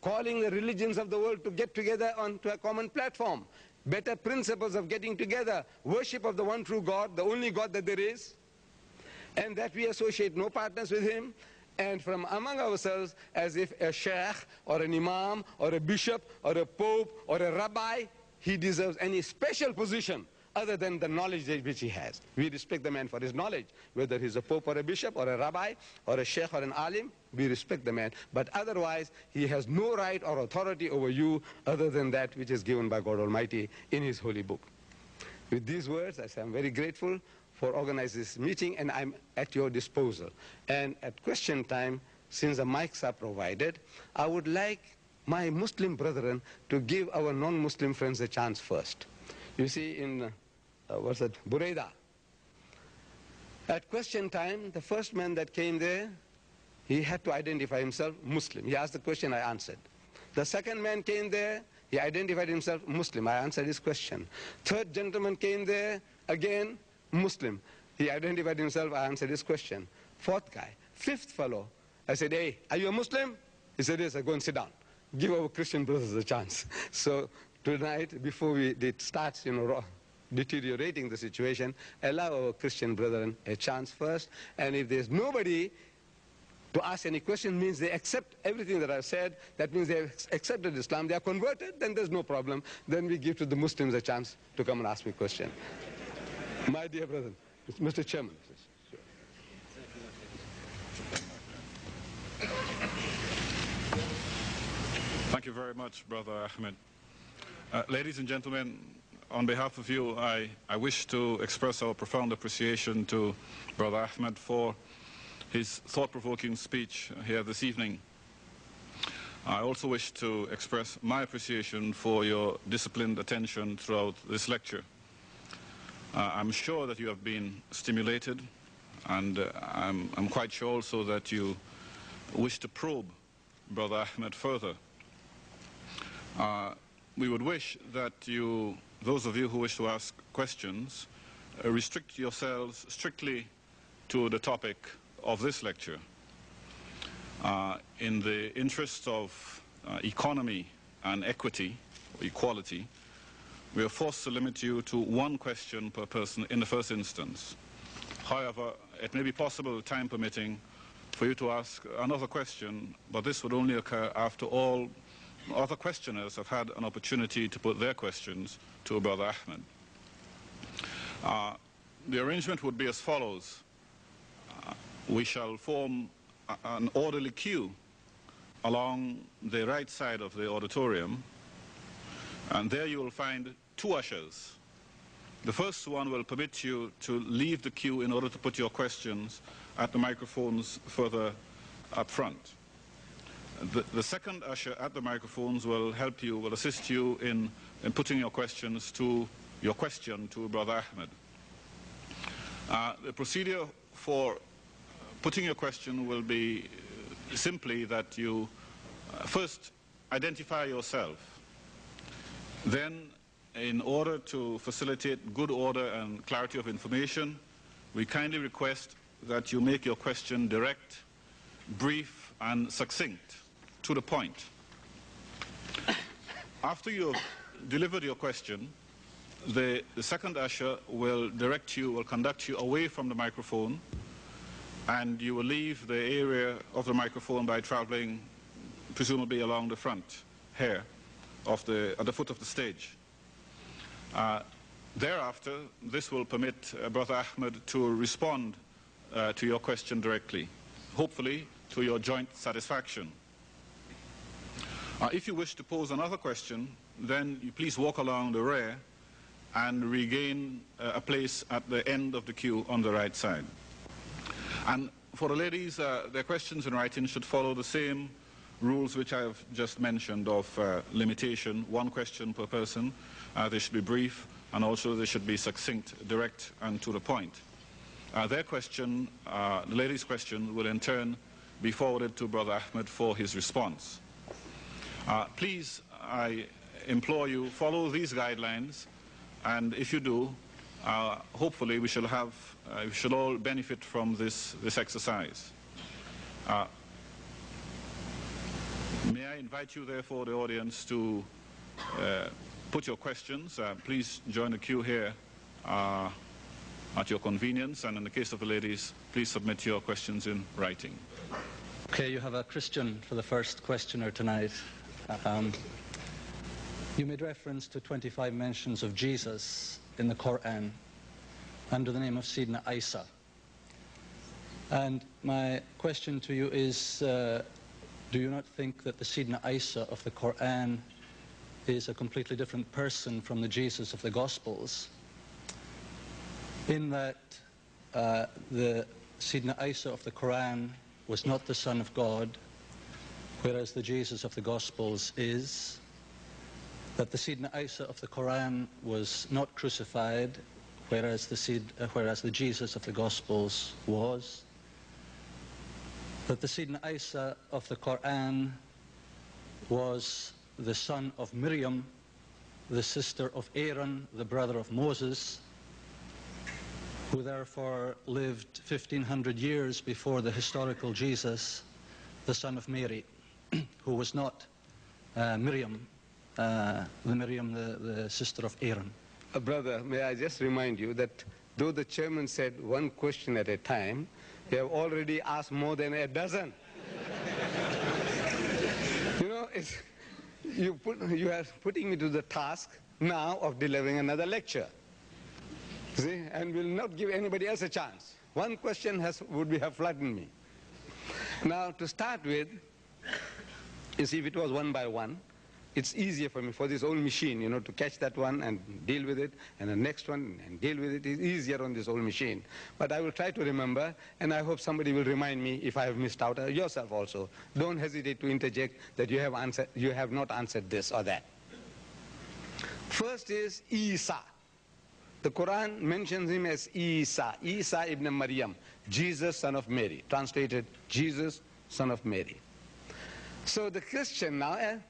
calling the religions of the world to get together onto a common platform, better principles of getting together, worship of the one true God, the only God that there is, and that we associate no partners with him, and from among ourselves, as if a sheikh or an imam or a bishop or a pope or a rabbi, he deserves any special position other than the knowledge which he has. We respect the man for his knowledge, whether he's a pope or a bishop or a rabbi or a sheikh or an alim, we respect the man. But otherwise, he has no right or authority over you other than that which is given by God Almighty in his holy book. With these words, I say I'm very grateful for organizing this meeting, and I'm at your disposal. And at question time, since the mics are provided, I would like my Muslim brethren to give our non-Muslim friends a chance first. You see in, what's that, Buraidah. At question time, the first man that came there, he had to identify himself Muslim. He asked the question, I answered. The second man came there, he identified himself Muslim. I answered his question. Third gentleman came there, again, Muslim. He identified himself, I answered his question. Fourth guy. Fifth fellow, I said, hey, are you a Muslim? He said, yes. I go and sit down. Give our Christian brothers a chance. So tonight, before it starts, deteriorating the situation, allow our Christian brethren a chance first. And if there's nobody to ask any question, means they accept everything that I've said, that means they've accepted Islam, they are converted, then there's no problem. Then we give to the Muslims a chance to come and ask me a question. My dear brother, Mr. Chairman. Thank you very much, Brother Ahmed. Ladies and gentlemen, on behalf of you, I wish to express our profound appreciation to Brother Ahmed for his thought-provoking speech here this evening. I also wish to express my appreciation for your disciplined attention throughout this lecture. I'm sure that you have been stimulated, and I'm quite sure also that you wish to probe Brother Ahmed further. We would wish that those of you who wish to ask questions, restrict yourselves strictly to the topic of this lecture. In the interests of economy and equity, or equality, we are forced to limit you to one question per person in the first instance. However, it may be possible, time permitting, for you to ask another question, but this would only occur after all other questioners have had an opportunity to put their questions to Brother Ahmed. The arrangement would be as follows. We shall form an orderly queue along the right side of the auditorium, and there you will find two ushers. The first one will permit you to leave the queue in order to put your questions at the microphones further up front. The second usher at the microphones will help you, will assist you in putting your question to Brother Ahmed. The procedure for putting your question will be simply that you first identify yourself. Then, in order to facilitate good order and clarity of information, we kindly request that you make your question direct, brief, and succinct, to the point. After you have delivered your question, the second usher will conduct you away from the microphone, and you will leave the area of the microphone by traveling presumably along the front here at the foot of the stage. Thereafter, this will permit Brother Ahmed to respond to your question directly, hopefully to your joint satisfaction. If you wish to pose another question, then you please walk along the rear and regain a place at the end of the queue on the right side. And for the ladies, their questions in writing should follow the same rules which I have just mentioned of limitation, one question per person. They should be brief, and also they should be succinct, direct, and to the point. Their question, the lady's question, will in turn be forwarded to Brother Ahmed for his response. Please, I implore you, follow these guidelines, and if you do, hopefully we shall all benefit from this exercise. May I invite you, therefore, the audience, to put your questions. Please join the queue here at your convenience, and in the case of the ladies, please submit your questions in writing. Okay, you have a Christian for the first questioner tonight. You made reference to 25 mentions of Jesus in the Quran under the name of Sayyidina Isa. And my question to you is, do you not think that the Sayyidina Isa of the Quran is a completely different person from the Jesus of the Gospels, in that the Sayyidina Isa of the Quran was not the Son of God, whereas the Jesus of the Gospels is, that the Sayyidina Isa of the Quran was not crucified, whereas the Jesus of the Gospels was, that the Sayyidina Isa of the Quran was the son of Miriam, the sister of Aaron, the brother of Moses, who therefore lived 1500 years before the historical Jesus, the son of Mary, who was not Miriam, the sister of Aaron. Brother, may I just remind you that though the chairman said one question at a time, you have already asked more than a dozen. You know, you are putting me to the task now of delivering another lecture. See, and will not give anybody else a chance. One question would have flattened me. Now, to start with, you see, if it was one by one, it's easier for me, for this old machine, you know, to catch that one and deal with it, and the next one and deal with it. It's easier on this old machine. But I will try to remember, and I hope somebody will remind me if I have missed out. Yourself also. Don't hesitate to interject that you have not answered this or that. First is Isa. The Quran mentions him as Isa, Isa ibn Maryam, Jesus, son of Mary. Translated, Jesus, son of Mary. So the Christian now,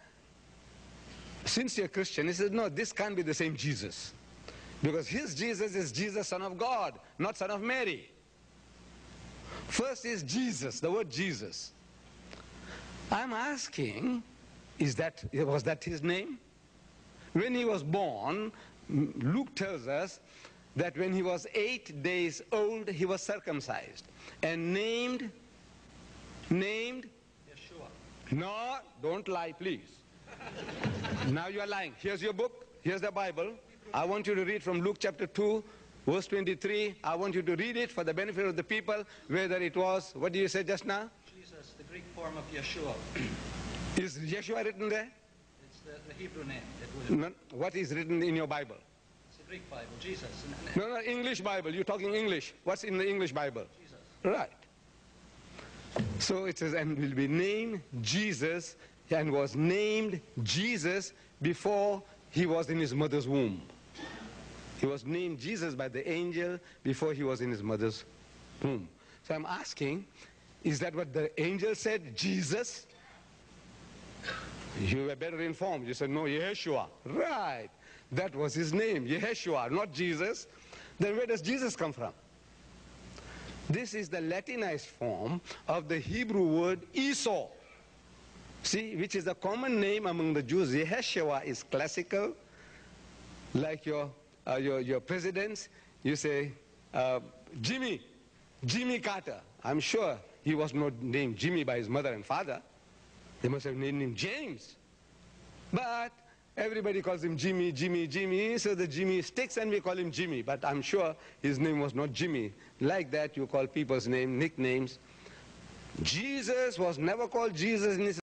sincere Christian, he says, no, this can't be the same Jesus. Because his Jesus is Jesus, son of God, not son of Mary. First is Jesus, the word Jesus. I'm asking, was that his name? When he was born, Luke tells us that when he was 8 days old, he was circumcised and named Yeshua. No, don't lie, please. Now you are lying. Here's your book. Here's the Bible. I want you to read from Luke chapter 2, verse 23. I want you to read it for the benefit of the people, whether it was, what did you say just now? Jesus, the Greek form of Yeshua. Is Yeshua written there? It's the Hebrew name. No, what is written in your Bible? It's the Greek Bible, Jesus. No, English Bible. You're talking English. What's in the English Bible? Jesus. Right. So it says, and will be named Jesus, and was named Jesus before he was in his mother's womb. He was named Jesus by the angel before he was in his mother's womb. So I'm asking, is that what the angel said, Jesus? You were better informed. You said, no, Yeshua. Right. That was his name, Yeshua, not Jesus. Then where does Jesus come from? This is the Latinized form of the Hebrew word Esau. See, which is a common name among the Jews. Yeshua is classical, like your presidents. You say, Jimmy Carter. I'm sure he was not named Jimmy by his mother and father. They must have named him James. But everybody calls him Jimmy, so the Jimmy sticks and we call him Jimmy. But I'm sure his name was not Jimmy. Like that, you call people's name, nicknames. Jesus was never called Jesus in his